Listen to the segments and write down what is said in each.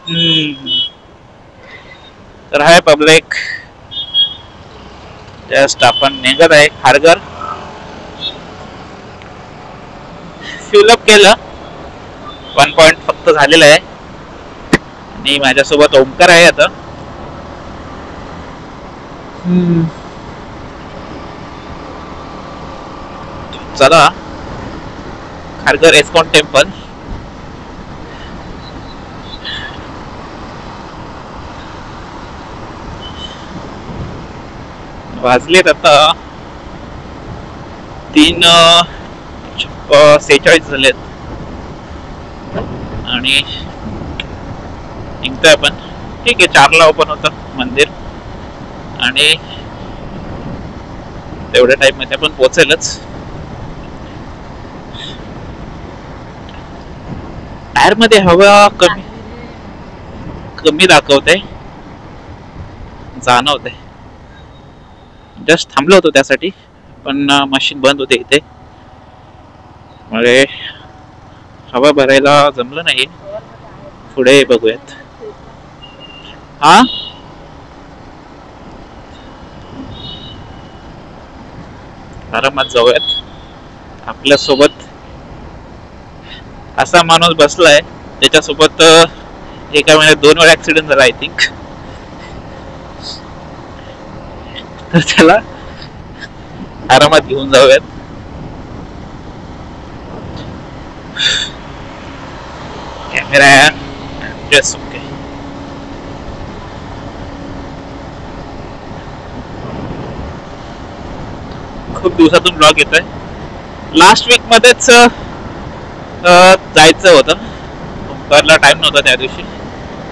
तर हाय public, just आपण निघत आहे खारघर. फ्युलअप केलं, 1 पॉइंट फक्त झालेलं आहे आणि माझ्यासोबत ओमकार आहे आता. चला खारघर इस्कॉन टेम्पल. वाजलेत आता 3:46 झालेत आणि निघतोय आपण. ठीक आहे, 4ला ओपन होतं मंदिर आणि तेवढ्या टाइम मध्ये आपण पोहोचेलच. टायर मध्ये हवा कमी दाखवते, जाणवते. जस्ट थांबलो होतो त्यासाठी, पण मशीन बंद होते इथे, म्हणजे हवा भरायला जमलं नाही. पुढे बघूयात. हा, आरामात जाऊयात. आपल्या सोबत असा माणूस बसलाय त्याच्यासोबत एका महिन्यात 2 वेळा ऍक्सिडेंट झाला आय थिंक. तर त्याला आरामात घेऊन जाऊयात. Camera just okay. खूप दिवसातून ब्लॉग येतोय. लास्ट वीक मध्येच जायचं होतं, ओंकारला टाइम नव्हता त्या दिवशी,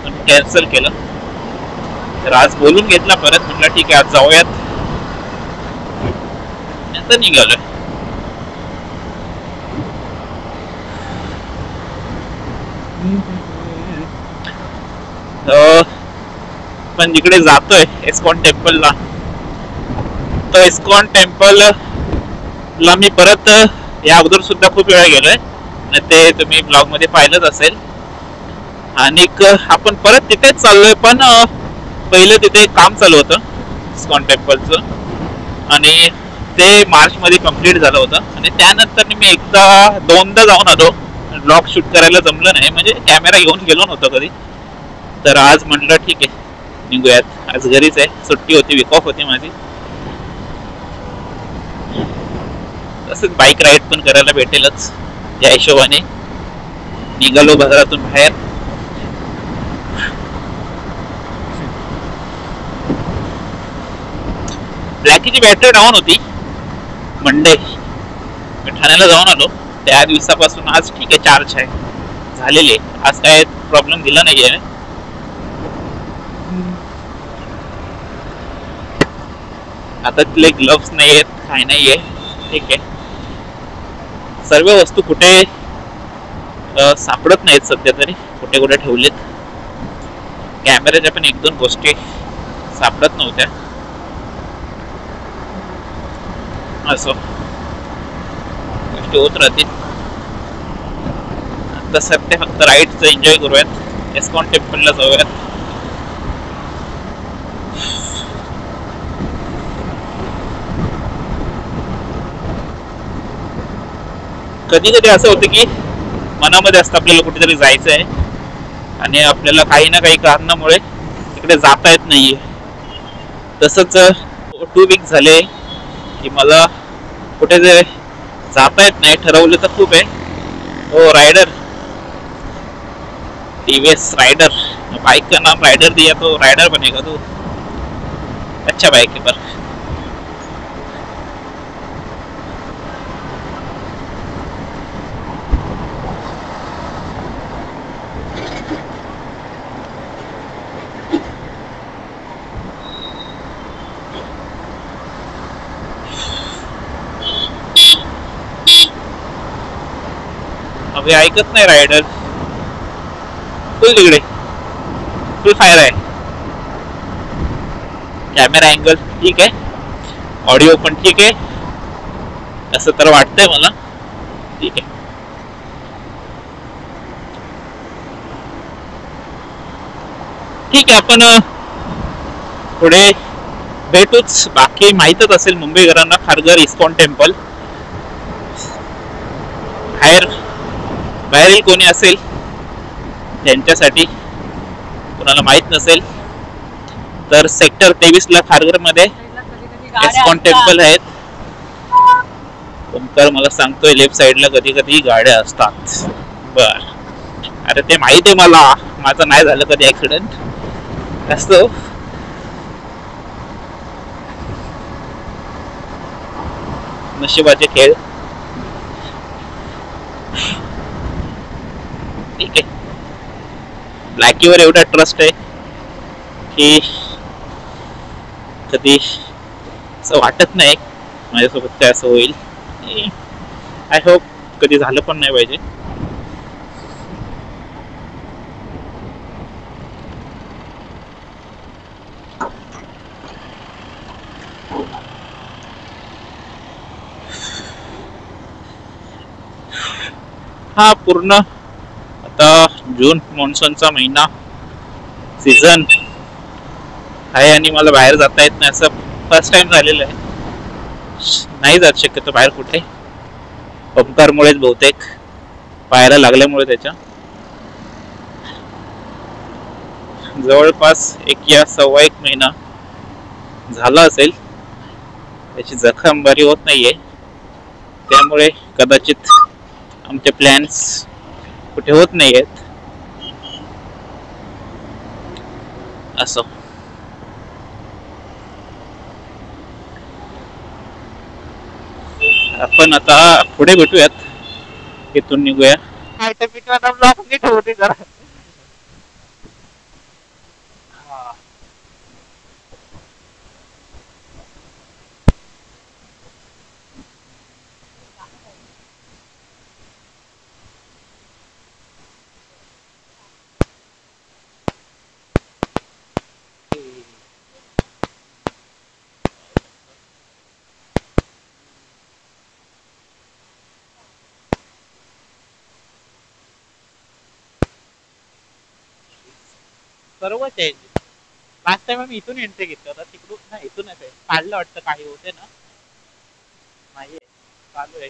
पण कॅन्सल केलं. तर आज बोलून घेतला परत, म्हटलं ठीक आहे आज जाऊयात. नंतर निघालोय. पण जिकडे जातोय इस्कॉन टेम्पलला, तर इस्कॉन टेम्पल ला मी परत या अगोदर सुद्धा खूप वेळा गेलोय, ते तुम्ही ब्लॉग मध्ये पाहिलंच असेल. आणि आपण परत तिथेच चाललोय, पण पहिलं तिथे काम चालू होतं इस्कॉन टेम्पलचं आणि ते मार्च मध्ये कंप्लीट झालं होतं. आणि त्यानंतर मी दोनदा जाऊन आलो. ब्लॉग शूट करायला जमलं नाही, म्हणजे कॅमेरा घेऊन गेलो नव्हतो कधी. तर आज म्हटलं ठीक आहे निघूयात, आज घरीच आहे, सुट्टी होती, वीक ऑफ होती माझी. तसंच बाईक राईड पण करायला भेटेलच या हिशोबाने निघालो बाजारातून बाहेर. ब्लॅकीची बॅटरी डाऊन होती मंडे, मी ठाण्याला जाऊन आलो. त्या दिवसापासून आज ठीक आहे चार्ज आहे, झालेले. आज काय प्रॉब्लेम दिला नाहीये. आता तिथले ग्लोव्स नाही आहेत, काय नाहीये. ठीक आहे, सर्व वस्तू कुठे सापडत नाहीत सध्या तरी, कुठे कुठे ठेवलेत. कॅमेऱ्याच्या पण 1-2 गोष्टी सापडत नव्हत्या. असं गोष्टी होत राहतील. आता सध्या फक्त राईडचं एन्जॉय करूयात, इस्कॉन टेम्पलला जाऊयात. कधी कधी असं होतं की मनामध्ये असतं आपल्याला कुठेतरी जायचं आहे आणि आपल्याला काही ना काही कारणामुळे तिकडे जाता येत नाहीये. तसंच 2 वीक झाले की मला कुठे जाता येत नाही. ठरवलं तर खूप आहे. हो, राइडर, टीवीएस राइडर, बाइक का नाम राइडर दिया तो राइडर बनेगा तू. अच्छा बाइक है पर. अभी ऐकत नाही रायडर. फुल तिकडे फुल फायर आहे. कॅमेरा अँगल ठीक आहे, ऑडिओ पण ठीक आहे असं तर वाटतंय मला. ठीक आहे. ठीक आहे, आपण पुढे भेटूच. बाकी माहीतच असेल मुंबईकरांना खारघर इस्कॉन टेम्पल. बाहेरील कोणी असेल त्यांच्यासाठी कोणाला माहित नसेल तर सेक्टर 23 ला खारघर मध्ये इस्कॉन टेम्पल आहेत. ओमकार मला सांगतोय लेफ्ट साइडला कधी कधी गाड्या असतात. बर, अरे ते माहिती आहे मला, माझं नाही झालं कधी ऍक्सिडेंट असतो. नशिबाचे खेळ. ठीक आहे, ब्लॅकीवर एवढा ट्रस्ट आहे की कधी असं वाटत नाही माझ्यासोबत काय असं होईल. आय होप कधी झालं पण नाही पाहिजे. हा पूर्ण आता जून मॉन्सूनचा महिना सीझन आहे आणि मला बाहेर जाता येत नाही. असं फर्स्ट टाइम झालेलं आहे. नाही जात शक्यतो बाहेर कुठे, ओमकारमुळेच बहुतेक, पायाला लागल्यामुळे त्याच्या. जवळपास 1 या 1.25 महिना झाला असेल. त्याची जखम बरी होत नाहीये, त्यामुळे कदाचित आमचे प्लॅन्स कुठे होत नाही आहेत. असं आपण आता पुढे भेटूयात, इथून निघूया. ब्लॉक नीट होते जरा. सर्वच आहे. लास्ट टाइम आम्ही इथून एंट्री घेतलं होता, तिकडून ना इथूनच आहे. काढलं वाटतं काही होते ना, नाही चालू आहे.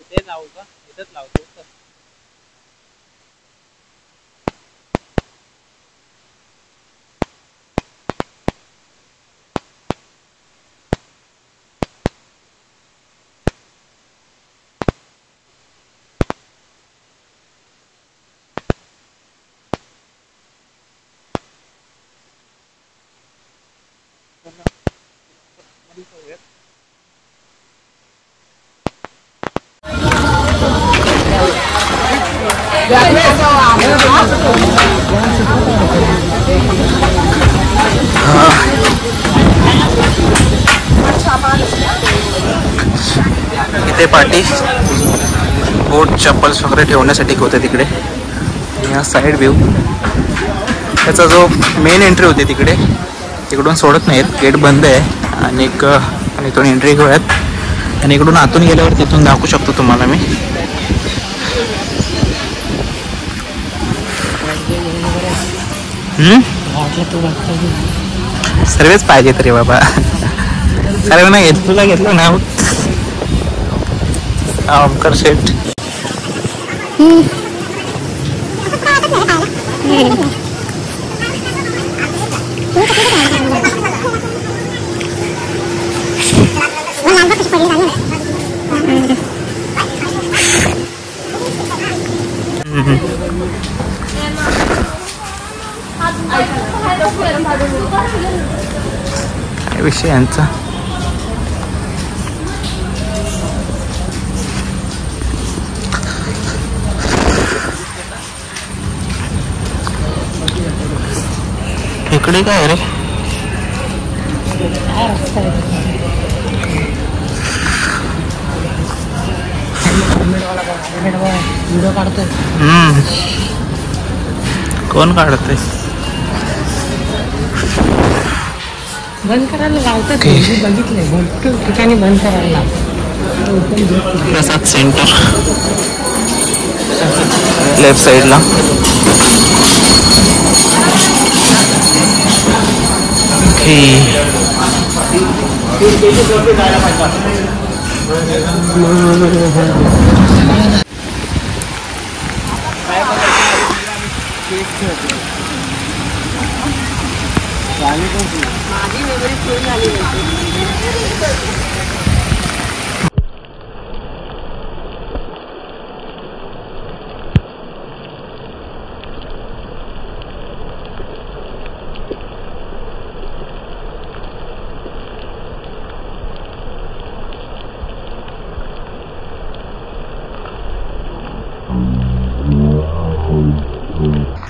इथे लावू का? इथेच लावतो. इथे पाठी बोट चप्पल्स वगैरे ठेवण्यासाठी होते तिकडे. या साईड व्ह्यू, त्याचा जो मेन एंट्री होती तिकडे, तिकडून सोडत नाहीत, गेट बंद आहे. आणि इथून एंट्री घेऊयात आणि इकडून आतून गेल्यावर तिथून दाखवू शकतो तुम्हाला मी. सर्वच पाहिजे तरी बाबा, सर्वांना तुला घेतलं ना ओमकार शेठ. काय विषय यांचा. इकडे काय रे, व्हिडिओ काढतोय. कोण काढतोय? बंद करायला लावतात मी बघितलंय भरपूर ठिकाणी बंद करायला लावतात. प्रसाद सेंटर लेफ्ट साइडला. माझी मेमरी फुल झाली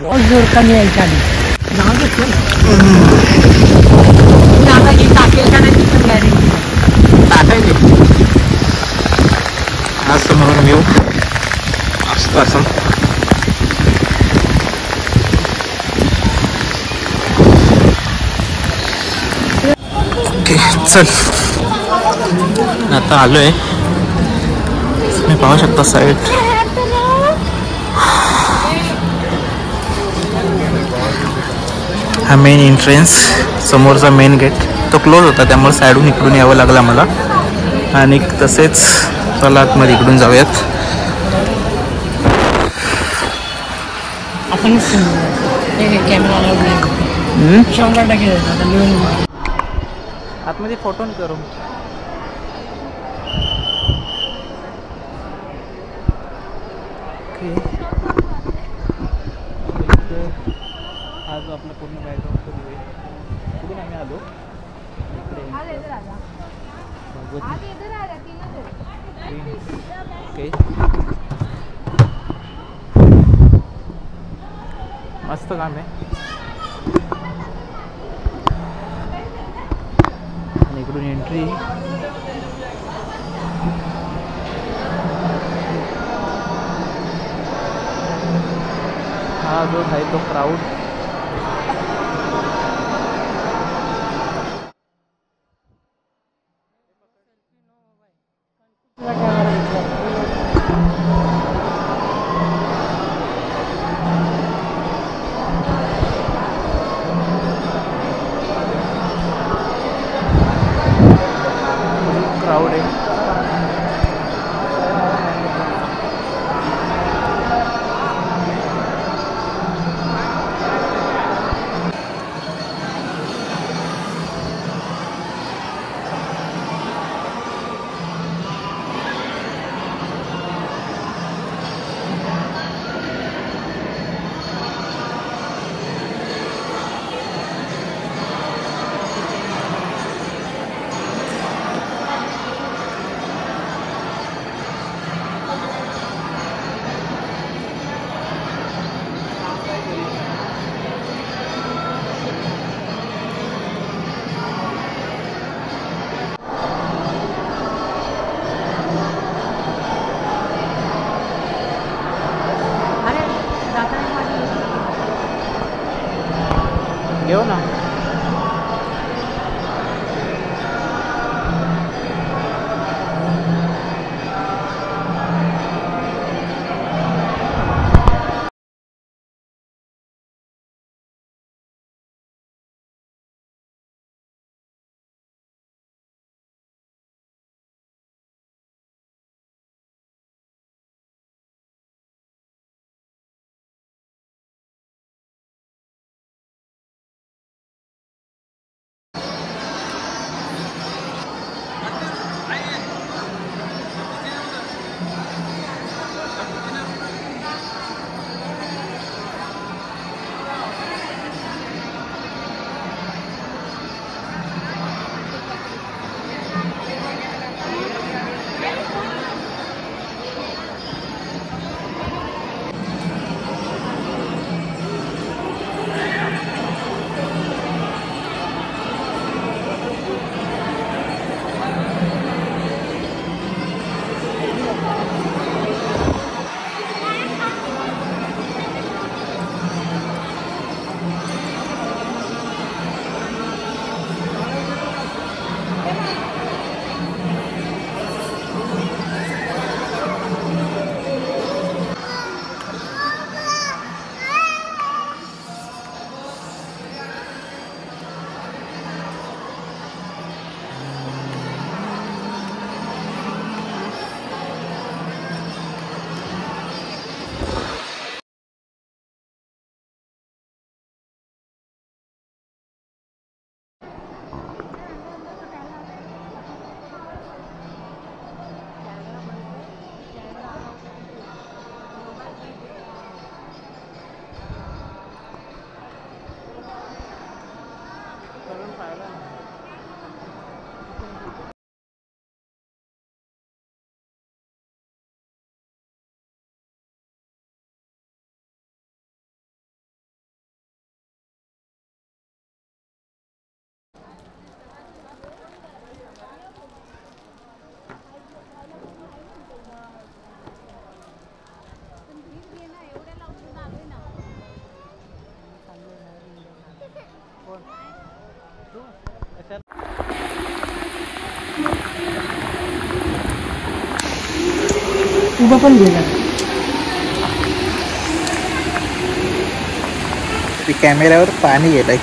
बहुत जोर का नहीं यायच्या आधी नाव घेतलं आता जी टाकेल का नाही तिथं गॅरेंटी टाकायचे आज समोरून व्ह्यू असतो असं. ओके चल आता आलोय. तुम्ही पाहू शकता साईड. हा मेन एंट्रन्स समोरचा मेन गेट तो क्लोज होता त्यामुळे साईडून इकडून यावं लागलं मला. आणि तसेच चला आतमध्ये इकडून जाऊयात. आपण कॅमेरा लावून 100% आतमध्ये फोटो करू. हा जो आपला पूर्ण बॅकग्राऊंडचा व्ह्यू आहे. कुठून आम्ही आलो ओके. मस्त काम आहे. आणि इकडून एंट्री. हा जो आहे तो क्राऊड. क्राऊड आहे. घेऊ ना. उभं पण गेला. कॅमेऱ्यावर पाणी गेलंय.